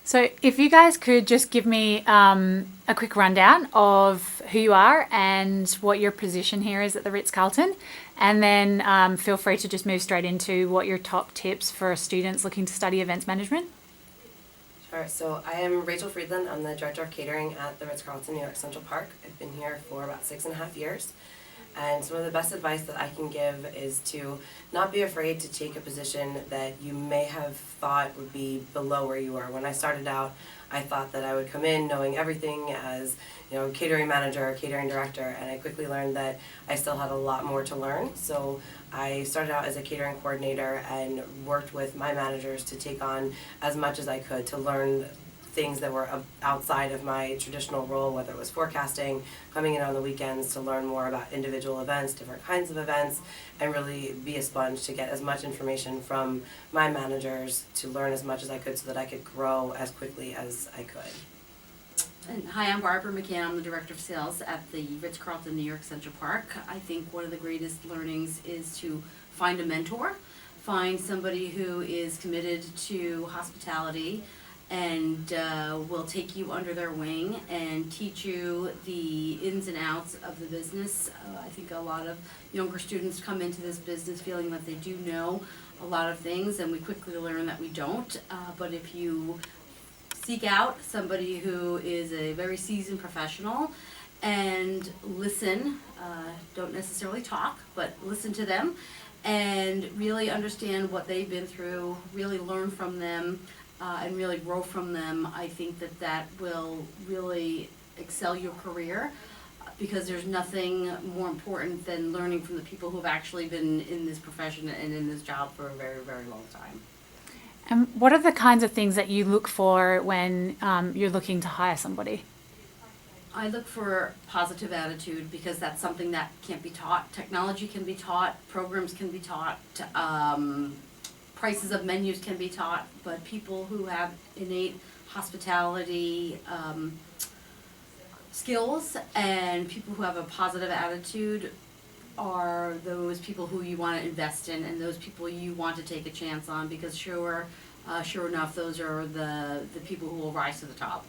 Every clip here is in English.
So if you guys could just give me a quick rundown of who you are and what your position here is at the Ritz Carlton, and then feel free to just move straight into what your top tips for students looking to study events management. Sure. So I am Rachael Freedland. I'm the Director of Catering at the Ritz Carlton, New York Central Park. I've been here for about 6.5 years. And some of the best advice that I can give is to not be afraid to take a position that you may have thought would be below where you were. When I started out, I thought that I would come in knowing everything as, catering manager or catering director, and I quickly learned that I still had a lot more to learn. So I started out as a catering coordinator and worked with my managers to take on as much as I could to learn things that were outside of my traditional role, whether it was forecasting, coming in on the weekends to learn more about individual events, different kinds of events, and really be a sponge to get as much information from my managers to learn as much as I could so that I could grow as quickly as I could. And hi, I'm Barbara McCann. I'm the Director of Sales at the Ritz Carlton, New York Central Park. I think one of the greatest learnings is to find a mentor, find somebody who is committed to hospitality, and will take you under their wing and teach you the ins and outs of the business. I think a lot of younger students come into this business feeling that they do know a lot of things, and we quickly learn that we don't. But if you seek out somebody who is a very seasoned professional and listen, don't necessarily talk, but listen to them and really understand what they've been through, really learn from them, and really grow from them, I think that will really excel your career, because there's nothing more important than learning from the people who have actually been in this profession and in this job for a very, very long time. And what are the kinds of things that you look for when you're looking to hire somebody? I look for positive attitude, because that's something that can't be taught. Technology can be taught, programs can be taught, prices of menus can be taught, but people who have innate hospitality skills and people who have a positive attitude are those people who you want to invest in, and those people you want to take a chance on, because sure enough, those are the people who will rise to the top.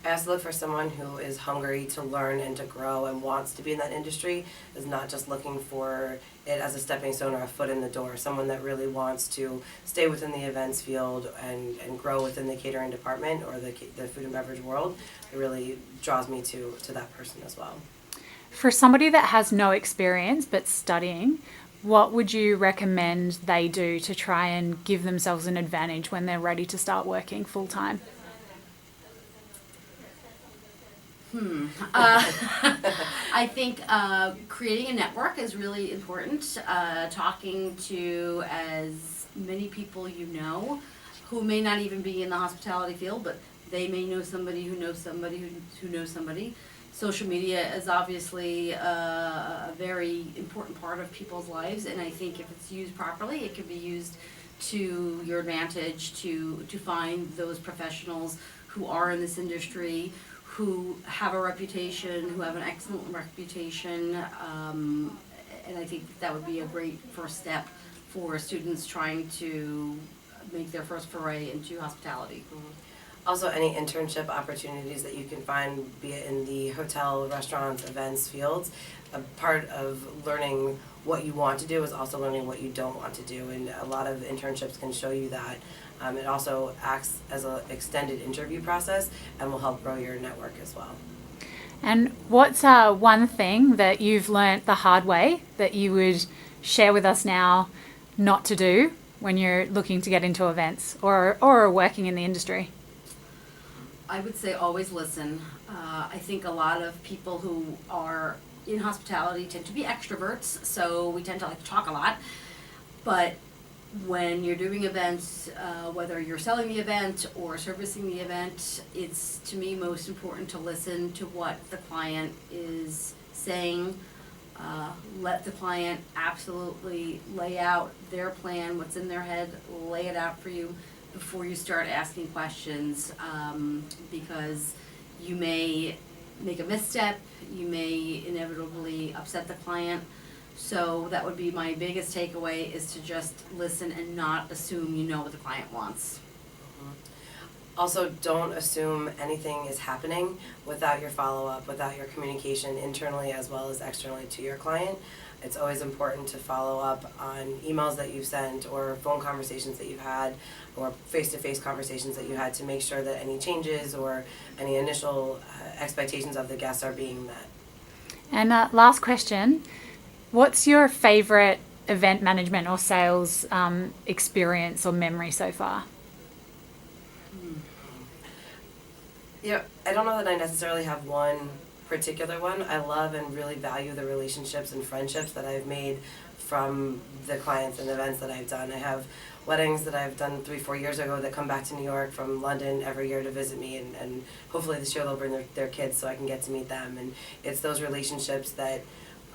I also look for someone who is hungry to learn and to grow and wants to be in that industry, is not just looking for it as a stepping stone or a foot in the door. Someone that really wants to stay within the events field and grow within the catering department or the food and beverage world. It really draws me to that person as well. For somebody that has no experience but studying, what would you recommend they do to try and give themselves an advantage when they're ready to start working full time? I think creating a network is really important. Talking to as many people you know who may not even be in the hospitality field, but they may know somebody who knows somebody who knows somebody. Social media is obviously a very important part of people's lives, and I think if it's used properly, it can be used to your advantage to find those professionals who are in this industry, who have a reputation, who have an excellent reputation, and I think that would be a great first step for students trying to make their first foray into hospitality. Also, any internship opportunities that you can find, be it in the hotel, restaurants, events, fields. A part of learning what you want to do is also learning what you don't want to do, and a lot of internships can show you that. It also acts as an extended interview process and will help grow your network as well. And what's one thing that you've learnt the hard way that you would share with us now not to do when you're looking to get into events or working in the industry? I would say always listen. I think a lot of people who are in hospitality tend to be extroverts, so we tend to like to talk a lot. But when you're doing events, whether you're selling the event or servicing the event, it's to me most important to listen to what the client is saying. Let the client absolutely lay out their plan, what's in their head, lay it out for you before you start asking questions, because you may make a misstep, you may inevitably upset the client. So that would be my biggest takeaway, is to just listen and not assume you know what the client wants. Also, don't assume anything is happening without your follow-up, without your communication internally as well as externally to your client. It's always important to follow up on emails that you've sent or phone conversations that you've had or face-to-face conversations that you had to make sure that any changes or any initial expectations of the guests are being met. And last question, what's your favourite event management or sales experience or memory so far? Yeah, I don't know that I necessarily have one particular one. I love and really value the relationships and friendships that I've made from the clients and events that I've done. I have weddings that I've done 3-4 years ago that come back to New York from London every year to visit me, and hopefully this year they'll bring their kids so I can get to meet them. And it's those relationships that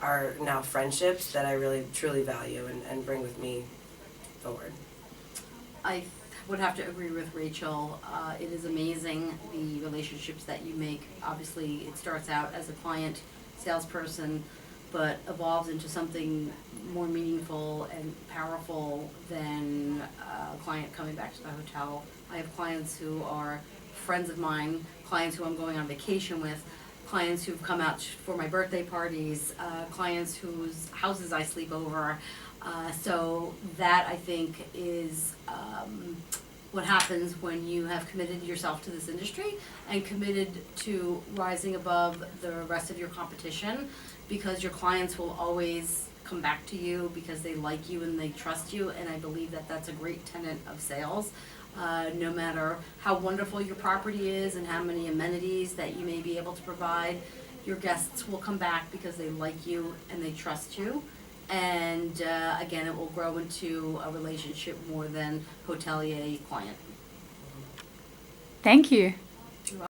are now friendships that I really truly value and bring with me forward. I would have to agree with Rachel. It is amazing the relationships that you make. Obviously, it starts out as a client salesperson, but evolves into something more meaningful and powerful than a client coming back to the hotel. I have clients who are friends of mine, clients who I'm going on vacation with, clients who've come out for my birthday parties, clients whose houses I sleep over. So that, I think, is what happens when you have committed yourself to this industry and committed to rising above the rest of your competition, because your clients will always come back to you because they like you and they trust you, and I believe that that's a great tenet of sales. No matter how wonderful your property is and how many amenities that you may be able to provide, your guests will come back because they like you and they trust you. And again, it will grow into a relationship more than hotelier-client. Thank you.